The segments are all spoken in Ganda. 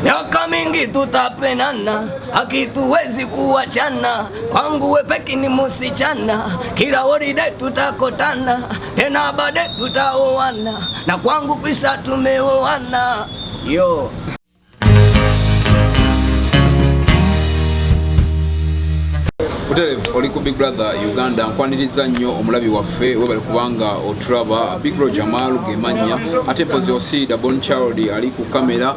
miaka mingi tutapenana, hakituwezi kuachana, kwangu we peke ni musichana, kila holiday tutakotana, tena baadaye tutaoana, na kwangu pisha tumeoana. Yo Oli ku Big Brother Uganda nkwaniriza nnyo omulabi waffe we bali kubanga oturaba Big Bro Jamal Gemanya ate Pozi Osida Bon Child ali ku kamera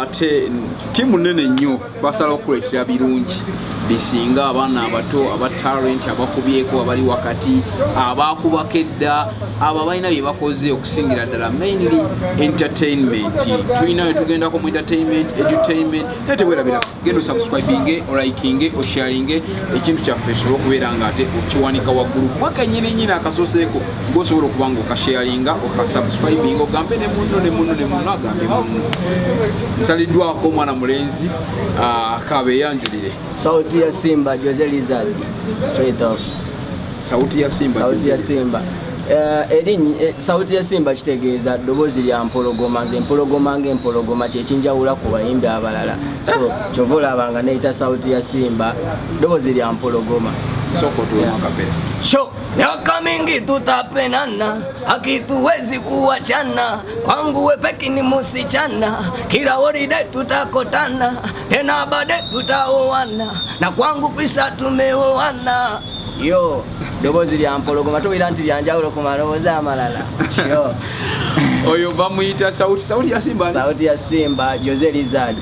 ate timu nene nnyo basala okuletera birungi bisinga abaana abato aba talent abakubyeko abali wakati abakubakedda ababalina bye bakoze okusingira ddala mainly entertainment tulina tugenda ku entertainment edutainment ate werabira gendo subscribing o liking o sharing ekintu kya Facebook okubeera nga ate okiwanika waggulu mwaka nyine akasoseeko ngosobola okubanga okasharinga okasubscribing ogambe ne munno agambe munno nsaliddwako omwana mulenzi akabe yanjulire sauti ya Simba Jose Lizard straight up sauti ya Simba sauti ya Simba kitegeeza ddoboozi lya mpologoma nze empologoma ng'empologoma kyekinjawula ku bayimbi abalala so kyovola abanga neeyita sauti ya Simba ddoboozi lya mpologoma soko tuwamakapera sho miaka mingi tutapenana, hakituwezi kuachana, kwangu we peke ni musichana, kila holiday tutakotana, tena baadaye tutaoana, na kwangu pisha tumeoana. Yo dobozi lya mpologoma tubira nti lyanjawulo ku maloboozi amalala sure. Oyo bamuyita sauti ya Simba. Sauti ya Simba Jose Lizard.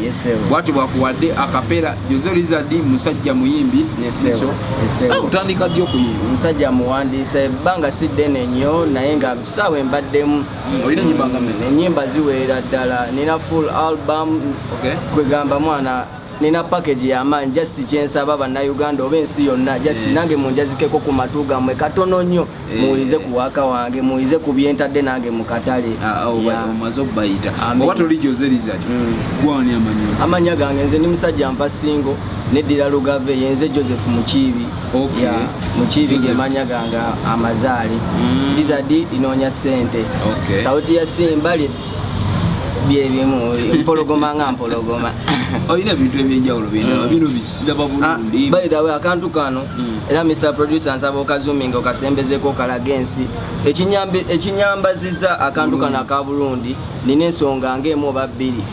Yes sir. Watu bakuwadde akapera Jose Lizard musajja muyimbi. Yes sir. Utandika ddyo kuyimba. Musajja muwandiise banga siddene nnyo naye nga sawe mbaddemu. Oyina nyimba ngamene. Nyimba ziweera ddala nina full album. Okay. Kwegamba mwana nina package ya man just kyensaba bannayuganda oba ensi yonna just nange munjazikeko ku matu gammwe katono nnyo muyize ku waka wange muyize ku byentadde nange mu katale omaze obbayita oba toli Jose Lizard gwani amanya gange nze ndi musajja mpa singo neddira lugave yenze Joseph Mukiibi Mukiibi gemanya ganga amazaali Lizard inoonya ssente sauti ya Simba byebimu mpologoma nga mpologoma oyina bintu ebyenjawulo bino ndaba bulungi by the way akantu kano era Mr Producer nsaba okazuminga okasembezeko kalagensi ekinyambaziza akantu kano aka Burundi nina ensonga ng'emu oba bbiri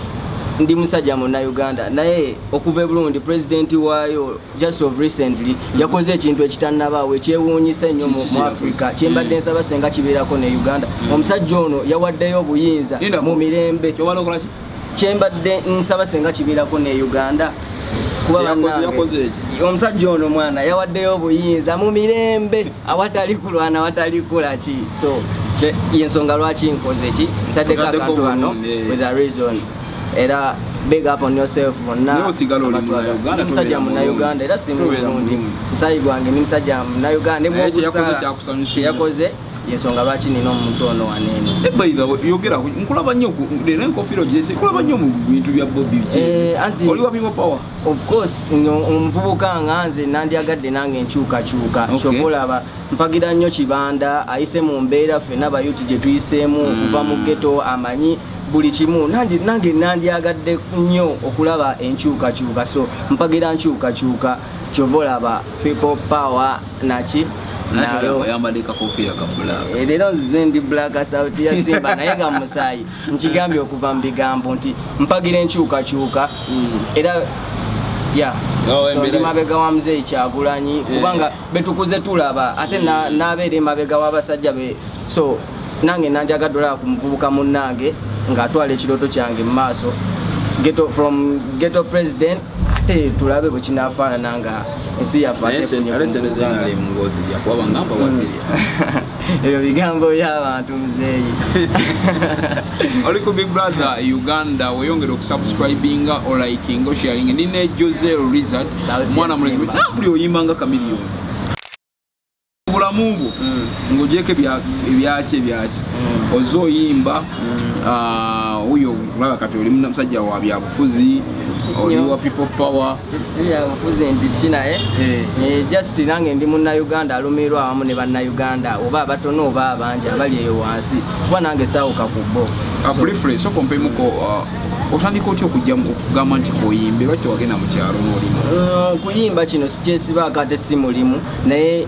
ndi musajja mu Uganda naye okuva Burundi president waayo just of recently yakoze ekintu ekitannabaawo ekyewuunyisa ennyo mu Africa kyembadde nsaba senga kibeerako ne Uganda omusajja ono yawaddeyo obuyinza mu mirembe kyembadde nsaba senga kibeerako ne Uganda kuba omusajja ono mwana yawaddeyo obuyinza mu mirembe awatali kulwana awatali kulaki so yensonga lwaki nkoze ki ntaddeko akantu kano with a reason. Era big up on yourself monna musajja mu Uganda era simu Burundi musayi gwange ni musajja mu Uganda yakoze yensonga lwaki nina omuntu ono wanene bayida yogera nkulaba nnyo lero enkofiro gyesi kulaba nnyo mu bintu bya Bobby oli wabimo power of course omuvubuka nganze nandyagadde nange nkyukakyuka kyokulaba mpagira nnyo kibanda ayise mu mbeera ffenna bayuti gye tuyiseemu okuva mu ghetto amanyi buli kimu nange nandyagadde nnyo okulaba enkyukakyuka so mpagira nkyukakyuka kyovolaba people power naki nayo yambadika kofia ka black lero nzize ndi black sauti ya Simba naye ga musayi nkigambye okuva mu bigambo nti mpagira enkyukakyuka era so ndi mabega wa Mzee Kyagulanyi kubanga betukuze tulaba ate nabeere mabega w'abasajja be so nange nanjagaddala ku muvubuka munnange ng'atwala ekirooto kyange mu maaso from ghetto president ate tulabe bwe kinaafaanana nga ensi ebyo bigambo by'abantu muzeeyi oli ku Big Brother Uganda weyongera okusubscribinga o liking o sharing nine Jose Lizard mwana mulezi buli oyimba nga kamiliyoni bulamu ng'ogyeko ebyaki ozoyimba oyo olaba kati oli musajja wa byabufuzi oli wa people power si yabufuzi nti kinaye just nange ndi munnayuganda alumirwa awamu ne bannayuganda oba abatono oba abangi abali eyo wansi kuba nange saawuka ku bo briefly so kompemuko otandika otya okujja okugamba nti koyimbe lwaki wagenda mu kyalo n'olimu kuyimba kino sikyesibaako ate si mulimu naye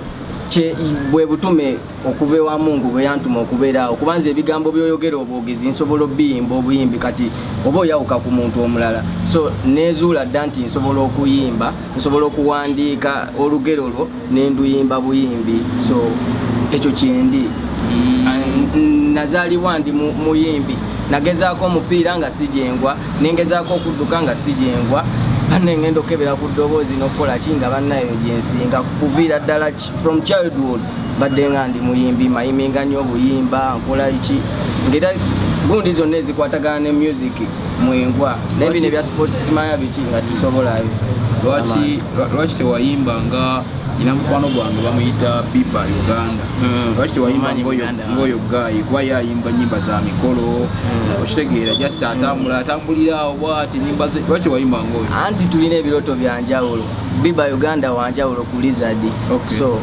bwe butume okuva ewa Mungu bwe yantuma okubeerawo kubanza ebigambo byoyogera obwogezi nsobola obiyimba obuyimbi kati oba oyawuka ku muntu omulala so nezuula dda nti nsobola okuyimba nsobola okuwandiika olugero lwo nenduyimba buyimbi so ekyo kyendi nazaalibwa ndi muyimbi nagezaako omupiira nga sijengwa nengezaako okudduka nga sijengwa banengenda okebera ku ddoboozi n'okukola ki nga bannayo gyensinga kuviira ddala from childhood badde nga ndi muyimbi mayiminga nnyo obuyimba nkola ki ngera gundi zonna ezikwatagana ne music mwengwa naye bino ebya sports simanya biki nga sisobolayo lwaki tewayimba nga nyina mukwano gwange bamuyita Biba Uganda lwaki tewayimba ngoyo gayi kuba yayimba nyimba za mikolo okitegeera just atambulira awo bwati nyimba ze lwaki tewayimba ngoyo anti tulina ebiroto byanjawulo Biba Uganda wanjawulo ku Lizard so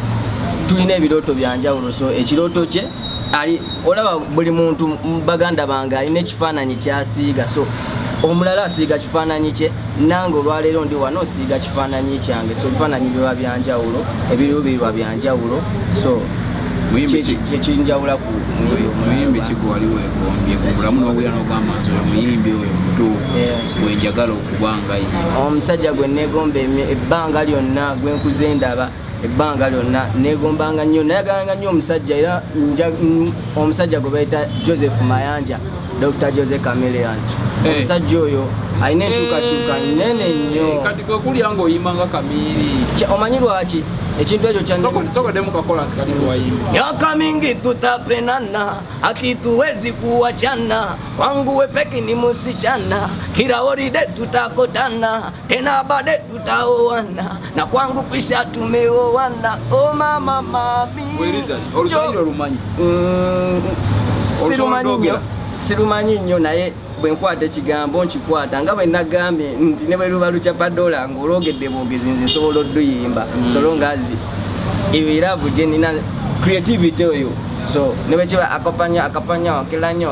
tulina ebiroto byanjawulo so ekiroto kye ali olaba buli muntu baganda bange alina ekifaananyi kyasiiga so omulala asiiga kifaananyi kye nange olwaleero ndi wano osiiga kifaananyi kyange so ebifaananyi biba byanjawulo ebiruubirirwa byanjawulo so kyekinjawula ku muyimbi kigo wali weegombye ku bulamu n'obulira n'ogamba nti oyo muyimbi oyo mutuufu wenjagala okubanga ye omusajja gwe neegomba ebbanga lyonna gwe nkuze ndaba ebbanga lyonna neegombanga nnyo nayagalanga nnyo omusajja era omusajja gwe bayita Joseph Mayanja Dr. Jose Chameleon omusajja oyo alina enkyukakyuka nnene nnyo kati kwekulya ng'oyimba nga Kamili omanyi lwaki ekintu ekyo kyansokoddemu kakolansi kali wayimba miaka mingi tutapendana akituwezi kuwachana kwangu wepeki ni musichana kila oride tutakotana tena bade tutaoana na kwangu kisha tumeoana o mama mami olusoliro lumanyi sirumanyi nnyo naye bwe nkwata ekigambo nkikwata nga bwe nagambye nti ne bwe luba lucapadola ng'olwogedde bwogezi nze nsobola odduyimba solo ngazi ebiravu gye nina creativity oyo so ne bwe kiba akapanya okiranyo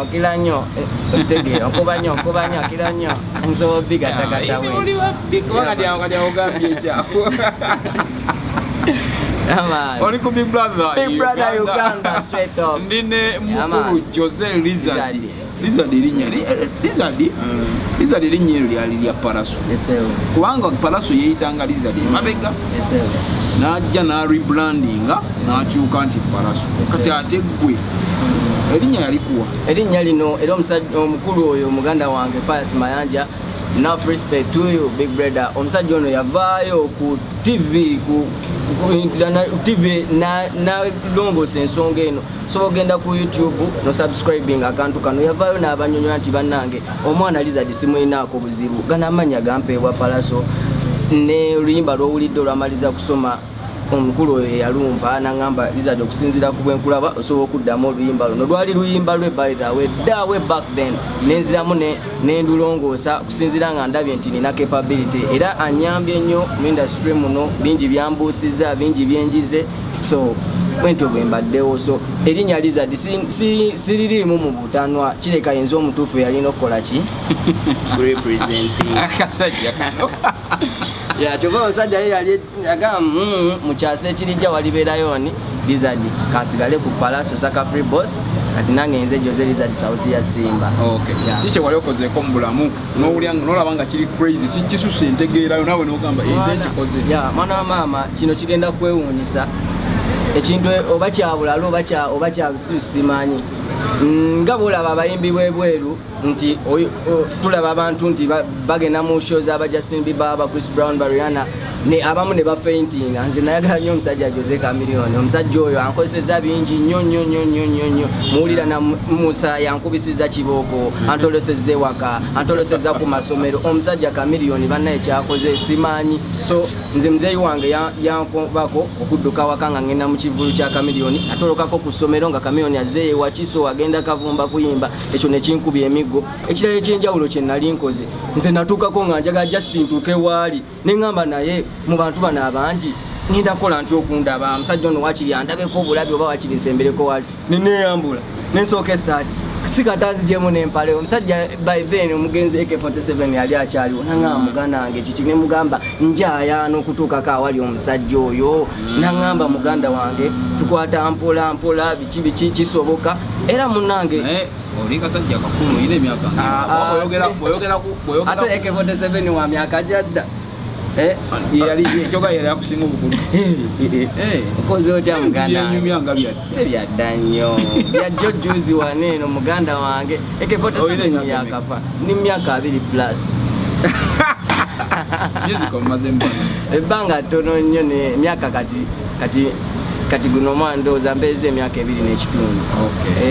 okitegeera okobanyo okiranyo nsobola obigatakatawe kati awogambye ekyako oli ku Big Brother Uganda straight up ndine mukulu Jose Lizard erinnya eryo lyali lya Paraso kubanga Paraso yeeyitanga Lizard emabega n'ajja n'rebrandinga n'akyuka nti Paraso kati ate gwe erinnya yalikuwa erinnya lino era omusajja omukulu oyo omuganda wange Pius Mayanja enough respect to you Big Brother omusajja ono yavaayo ku TV na longoosa ensonga eno so ogenda ku YouTube no subscribing akantu kano yavaayo n'abanyonyola nti bannange omwana Lizard simulinaako buzibu gana amanya gampeebwa Paraso ne oluyimba lw'owulidde olwamaliza kusoma omukulu oyo yalumpa n'angamba Lizard okusinziira ku bwenkulaba osobola okuddamu oluyimba luno lwali luyimba lwe by the way dawe back then nenziramu nendulongoosa okusinziira nga ndabye nti nina capability era anyambye nnyo mu industry muno bingi byambuusiza bingi byenjize so bwentyo bwe mbaddewo so erinnya Lizard siririimu mu butanwa kireka yinza omutuufu yalina okukola ki representing akasajja kano kyova omusajja ye yali agamba mukyasa ekirijja walibeerayo ni Lizard kansigale ku Paraso Saka Free Boss kati nange nze Jose Lizard sauti ya Simba kiki wali okozeeko mu bulamu n'olaba nga kiri crazy sikisusa entegeerayo nawe n'ogamba enze nkikoze mwana wa maama kino kigenda kwewuunyisa ekintu oba kyabulala oba kyabusiru simanyi nga bwolaba abayimbi bwebweru nti tulaba abantu nti bagenda mu show z'aba Justin Bieber aba Chris Brown ba Rihanna ne abamu ne bafainting nze nayagala nnyo omusajja Jose Chameleone omusajja oyo ankozeseza bingi nnyo muwulira na Musa yankubisiza kibooko antolosezza ewaka antolosezza ku masomero omusajja Chameleone bannaye kyakoze simanyi so nze muzeeyi wange yankobako okudduka waka nga ngenda mu kivulu kya Chameleone atolokako ku ssomero nga Chameleone azzeeyo wakiso agenda kavumba kuyimba ekyo ne kinkubya emiggo ekirala ekyenjawulo kye nali nkoze nze natuukako nga njagala Justin tuuke waali ne ŋŋamba naye mu bantu bano abangi ngenda kukola nti okundaba musajja ono wakiri andabeko obulabi oba wakiri nsembereko waali neneyambula nensooka essaati sikatanzigyemu n'empale omusajja by then omugenzi AK47 yali akyaliwo naŋŋamba muganda wange kiki ne mugamba njaya n'okutuukako awali omusajja oyo naŋŋamba muganda wange tukwata mpola mpola biki kisoboka era munnange oli kasajja kakulu ine emyaka ate AK47 wa myaka jadda yali akusinga obukulu okoze otya muganda sebyadda nnyo byajjo juzi waneeno muganda wange AK47 yakafa ni myaka 2 plus ebbanga ttono nnyo nemyaka kati guno mwandooza mbeeza emyaka 2 n'ekitundu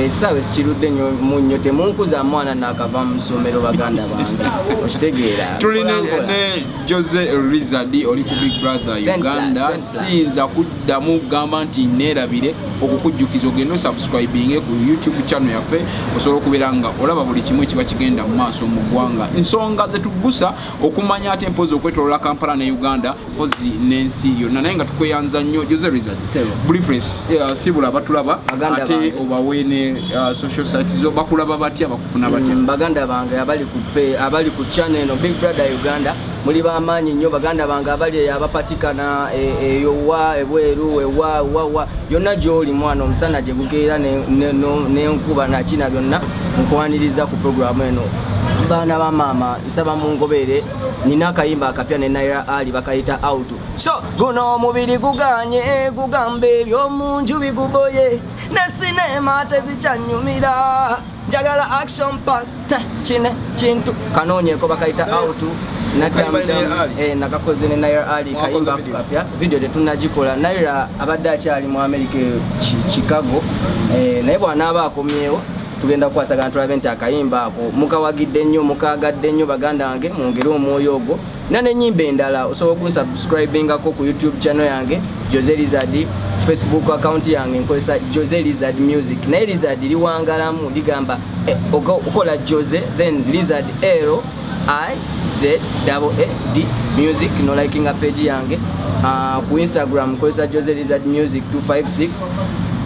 ekisaawe sikirudde munnyo temunkuza mwana nakava mu ssomero baganda bange okitegeera tuli ne Jose Lizard oli ku Big Brother Uganda siyinza kuddamu kugamba nti neerabire okukujjukiza ogenda osubscribinge ku YouTube channel yaffe osobola okubeera nga olaba buli kimu ekiba kigenda mu maaso mu ggwanga ensonga zetugusa okumanya ate mpozi okwetolola Kampala ne Uganda mpozi n'ensi yonna naye nga tukweyanza nnyo Jose Lizard briefless sibula batulaba ate obawe ne social sites zo bakulaba batya bakufuna batya baganda bange abali ku channel no Big Brother Uganda muli bamaanyi nnyo baganda bange abali abapatikana eyowa ebweru ewa yonna gy'oli mwana omusana gye gukeera n'enkuba nakina byonna nkwaniriza ku programu eno baana ba maama nsaba mungobeere nina akayimba akapya ne Naira Ali bakayita out so guno omubiri guganye gugamba ebyomunju biguboye ne sinema tezikyanyumira njagala action packed kine kintu kanoonyeko bakayita out nakakoze ne Naira Ali kayimba kapya video tetunagikola Naira abadde akyali mu America Chicago naye bw'anaaba akomyewo tugenda kukwasagana tulabe nti akayimba ako mukawagidde nnyo mukagadde nnyo baganda wange mwongere omwoyo ogwo n'ennyimba endala osobola okunsubscribingako ku YouTube channel yange Jose Lizard Facebook account yange nkozesa Jose Lizard Music naye Lizard liwangalamu ligamba okola Jose then Lizard LIZAD Music no liking a page yange ku Instagram nkozesa Jose Lizard Music 256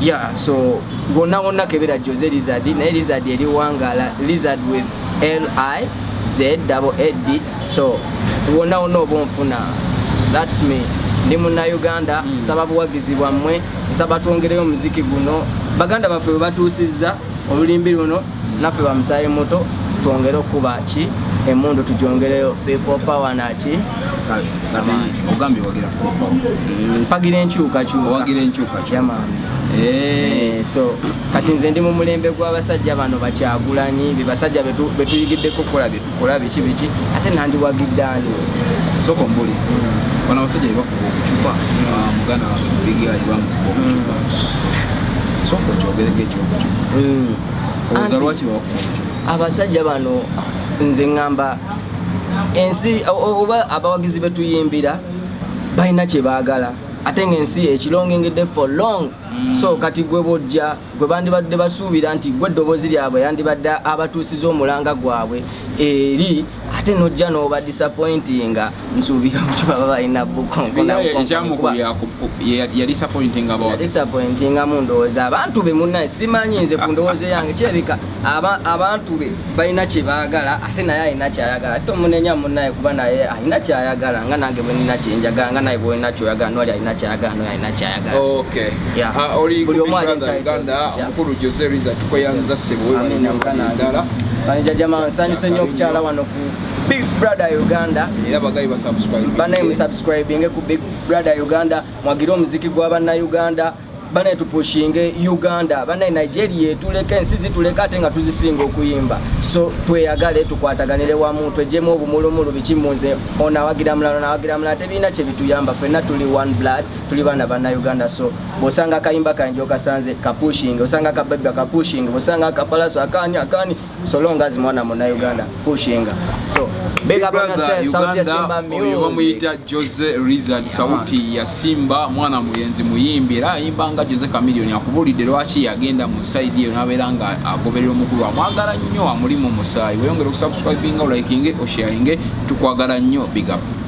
yeah so gonna kebera Jose Lizard na Lizard eri wangala Lizard with LIZAD so wona obonfuna that's me ndi muna Uganda sababu wagizibwa mmwe saba tuongereyo muziki guno baganda baffe batuusizza olulimbi luno naffe bamusaye muto tuongere okuba ki emundu tujongereyo people power nachi ogambi wagira mpagira enkyuka chama so kati nze ndi mu mulembe gw'abasajja bano bakyagulanyi bibasajja betuyigiddeko kukola biki ate nandi wagiddani soko mbuli bana abasajja bakuba okucupa muganda wange mubigira bamukuba okucupa soko kyogereko ekyokucupa obuza lwaki bakuba okucupa abasajja bano nze ngamba ensi oba abawagizi betuyimbira balina kye baagala ate ng'ensi ekirongengedde for long so kati gwe bojja gwe bandibadde basuubira nti gwe eddoboozi lyabwe yandibadde abatuusiza omulanga gwabwe eri ate nojja n'oba disappointinga nsuubira okukiba baba balina bukonkodisappointinga mu ndowooza abantu be munnaye simanyi nze ku ndowooza yange kyerika abantu be balina kye baagala ate naye alina kyayagala ate omunenya munnaye kuba naye alina kyayagala nga nange bwe nina kyenjagala nga naye bwe nina kyoyagala noli alina kyayagala noli alina kyayagala oli Uganda omukulu Jose Lizard tukoyanza ssebo ndala banjajama nsanyuse nnyo okukyala wano ku Big Brother Uganda era bagayi basubscribe banaye musubscribinge ku Big Brother Uganda mwagire omuziki gw'abanna Uganda bana tupushinge Uganda bana Nigeria etuleka ensi zituleka ate nga tuzisinga okuyimba so tweyagale tukwataganire wamu twejemu obumulumulu bikimunze ona wagira mulala tebina kye bituyamba fenna tuli one blood tuli bana bana Uganda so bosanga kayimba kanjo kasanze kapushinge osanga kababba kapushinge bosanga kapalaso akani so long as mwana muna Uganda pushinga so big up on yourself sauti ya Simba music bamuyita Jose Rizard sauti ya Simba mwana muyenzi muyimbira yimbanga Jose Chameleone akubulidde lwaki yagenda mu side yo naberanga agoberera omukulu amwagala nnyo amuli mu musayi weyongera okusubscribinga o likinge o sharinge tukwagala nnyo big up